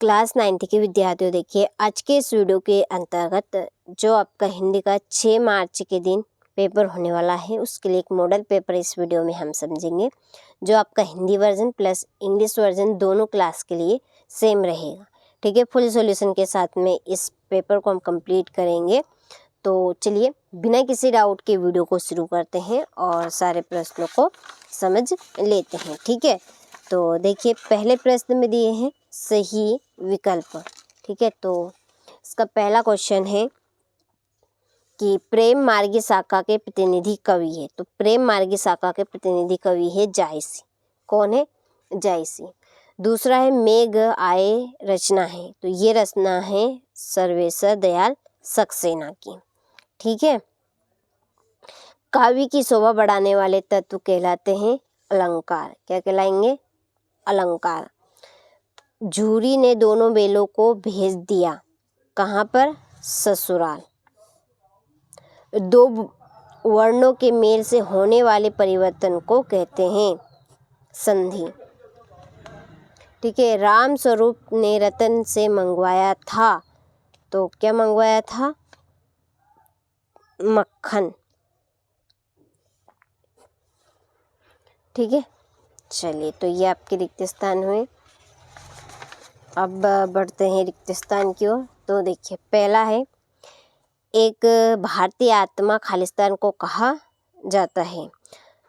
Class 9th के विद्यार्थियों, देखिए आज के इस वीडियो के अंतर्गत जो आपका हिंदी का 6 मार्च के दिन पेपर होने वाला है उसके लिए एक मॉडल पेपर इस वीडियो में हम समझेंगे, जो आपका Hindi version plus English version दोनों क्लास के लिए सेम रहेगा। ठीक है, फुल सॉल्यूशन के साथ में इस पेपर को हम कंप्लीट करेंगे। तो चलिए बिना किसी डाउट के वीडियो को शुरू करते हैं और सारे प्रश्नों को समझ लेते हैं। ठीक है, तो देखिए पहले प्रश्न में दिए हैं सही विकल्प। ठीक है, तो इसका पहला क्वेश्चन है कि प्रेम मार्गी शाखा के प्रतिनिधि कवि है। तो प्रेम मार्गी शाखा के प्रतिनिधि कवि है जायसी। कौन है? जायसी। दूसरा है मेघ आए रचना है। तो ये रचना है सर्वेश्वर दयाल सक्सेना की। ठीक है, काव्य की शोभा बढ़ाने वाले तत्व कहलाते हैं अलंकार। क्या कहलाएंगे? अलंकार। झूरी ने दोनों बेलों को भेज दिया। कहाँ पर? ससुराल। दो वर्णों के मेल से होने वाले परिवर्तन को कहते हैं संधि। ठीक है, राम स्वरूप ने रतन से मंगवाया था। तो क्या मंगवाया था? मक्खन। ठीक है, चलिए तो ये आपके रिक्त स्थान हुए। अब बढ़ते हैं रिक्त स्थान की ओर। तो देखिए पहला है, एक भारतीय आत्मा खालिस्तान को कहा जाता है?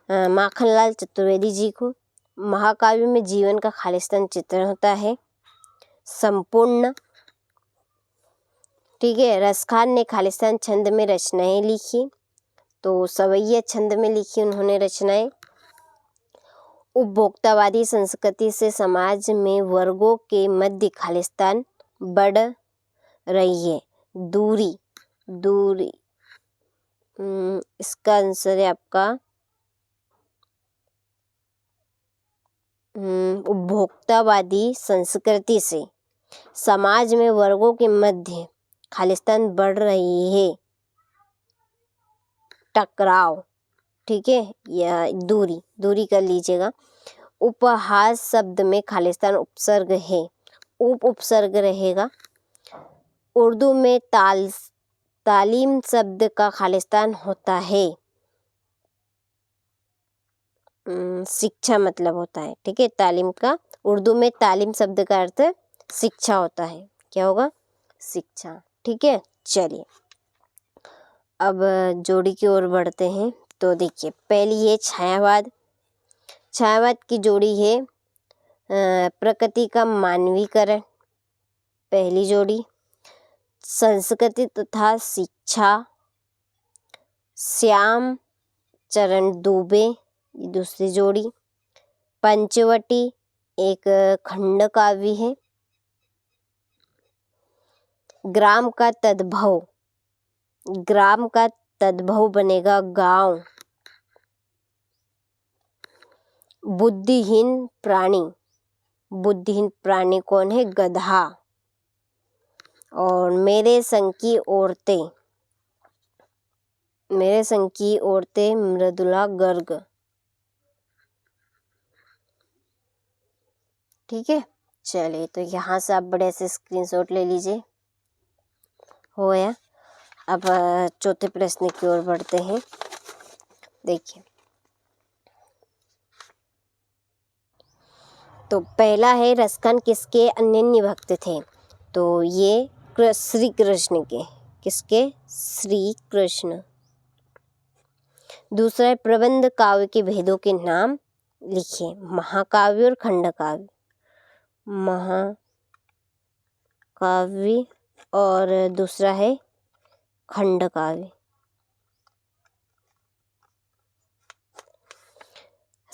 माखनलाल चतुर्वेदी जी को। महाकाव्य में जीवन का खालिस्तान चित्रण होता है संपूर्ण। ठीक है, रसखान ने खालिस्तान छंद में रचनाएं लिखी। तो सवैया छंद में लिखी उन्होंने रचनाएं। उपभोक्तावादी संस्कृति से समाज में वर्गों के मध्य खालिस्तान बढ़ रही है। दूरी इसका आंसर है आपका उपभोक्तावादी संस्कृति से समाज में वर्गों के मध्य खालिस्तान बढ़ रही है। टकराव। ठीक है, या दूरी कर लीजिएगा। उपहास शब्द में खालिस्तान उपसर्ग है, उपसर्ग रहेगा। उर्दू में तालीम शब्द का खालिस्तान होता है शिक्षा, मतलब होता है। ठीक है, तालीम का उर्दू में तालीम शब्द का अर्थ शिक्षा होता है। क्या होगा? शिक्षा। ठीक है, चलिए अब जोड़ी की ओर बढ़ते हैं। तो देखिए पहली है छायावाद। छायावाद की जोड़ी है प्रकृति का मानवीकरण, पहली जोड़ी। संस्कृति तथा शिक्षा, श्याम चरण दुबे, दूसरी जोड़ी। पंचवटी एक खंड काव्य है। ग्राम का तद्भव बनेगा गांव। बुद्धिहीन प्राणी कौन है? गधा। और मेरे संग की औरतें मृदुला गर्ग। ठीक है, चलिए तो यहाँ से आप बड़े से स्क्रीनशॉट ले लीजिए। हो गया। अब चौथे प्रश्न की ओर बढ़ते हैं। देखिए तो पहला है रसखान किसके अनन्य भक्त थे? तो ये श्री कृष्ण के। किसके? श्री कृष्ण। दूसरा है प्रबंध काव्य के भेदों के नाम लिखिए। महाकाव्य और खंडकाव्य। महाकाव्य और दूसरा है खंडकाव्य।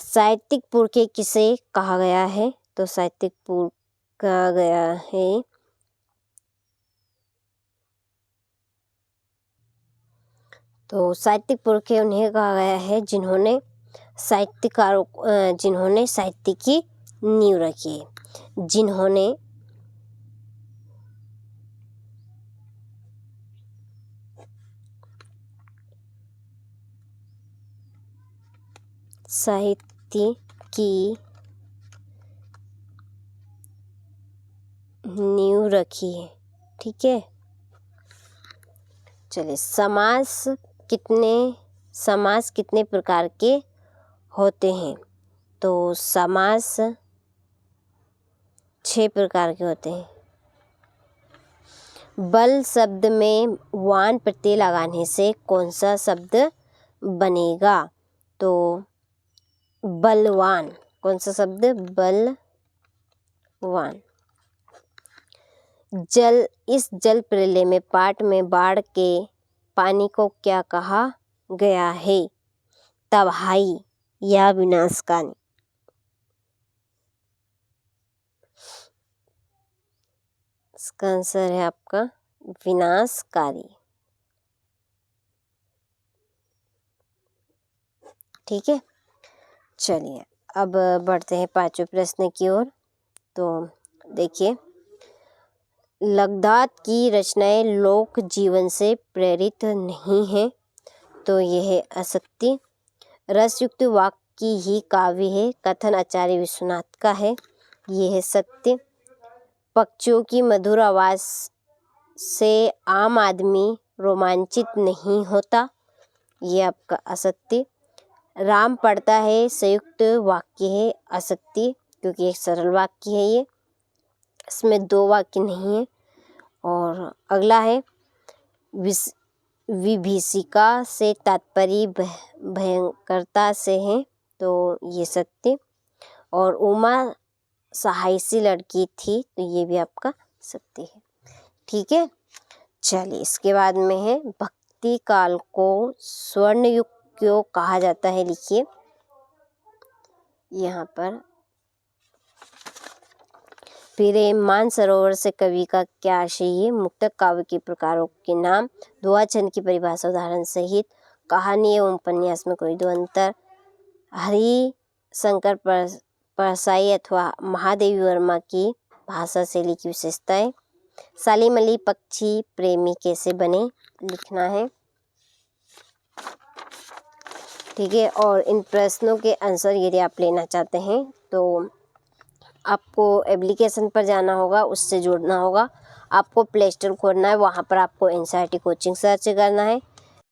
साहित्यिक पुरखे किसे कहा गया है? तो साहित्यिक पुरख कहा गया है साहित्यिक पुरखे उन्हें कहा गया है जिन्होंने साहित्य की नींव रखी है। जिन्होंने साहित्य की नींव रखी है। ठीक है, चलिए समास कितने प्रकार के होते हैं? तो समास 6 प्रकार के होते हैं। बल शब्द में वान प्रत्यय लगाने से कौन सा शब्द बनेगा? तो बलवान। कौन सा शब्द? बलवान। इस जल प्रलय में पाठ में बाढ़ के पानी को क्या कहा गया है? तबाही या विनाशकारी। इसका आंसर है आपका विनाशकारी। ठीक है, चलिए अब बढ़ते हैं 5वें प्रश्न की ओर। तो देखिए, लगधात की रचनाएं लोक जीवन से प्रेरित नहीं है, तो यह है असत्य। रसयुक्त वाक्य ही काव्य है, कथन आचार्य विश्वनाथ का है, यह है सत्य। पक्षियों की मधुर आवाज से आम आदमी रोमांचित नहीं होता, ये आपका असत्य। राम पढ़ता है संयुक्त वाक्य है, असत्य, क्योंकि एक सरल वाक्य है ये, इसमें 2 वाक्य नहीं है। और अगला है विभीषिका से तात्पर्य भयंकरता से है, तो ये सत्य। और उमा सहायसी लड़की थी, तो ये भी आपका सत्य है। ठीक है, चलिए इसके बाद में है भक्ति काल को स्वर्ण युग क्यों कहा जाता है? लिखिए यहाँ पर। फिर मानसरोवर से कवि का क्या आशय है? मुक्तक काव्य के प्रकारों के नाम, दोहा छंद की परिभाषा उदाहरण सहित, कहानी एवं उपन्यास में कोई 2 अंतर, हरि शंकर परसाई अथवा महादेवी वर्मा की भाषा शैली की विशेषताएं, सालिम अली पक्षी प्रेमी कैसे बने? लिखना है। ठीक है, और इन प्रश्नों के आंसर यदि आप लेना चाहते हैं तो आपको एप्लीकेशन पर जाना होगा, उससे जुड़ना होगा। आपको प्ले स्टोर खोलना है, वहाँ पर आपको NCERT कोचिंग सर्च करना है।